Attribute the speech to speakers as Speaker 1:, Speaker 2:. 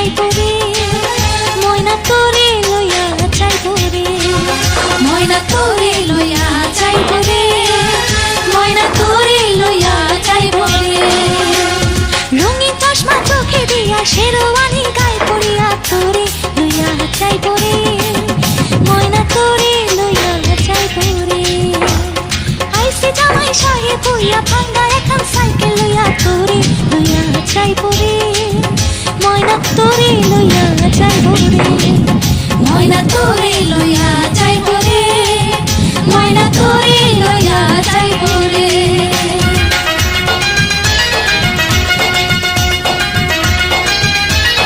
Speaker 1: চাইব রে ময়না তোরে লইয়া চাইব রে ময়না তোরে লইয়া চাইব রে ময়না তোরে লইয়া চাইব রে রঙিন চশমা চোখে দিয়া শেরওয়ানি গায়ে পড়িয়া তোরে লইয়া চাইব রে ময়না তোরে লইয়া চাইব রে আইসে জামাই সাহেব হইয়া ভাঙ্গা এখন সাইকেল লইয়া তোরে লইয়া চাইব রে ময়না তোরে লইয়া চাইব রে ময়না তোরে লইয়া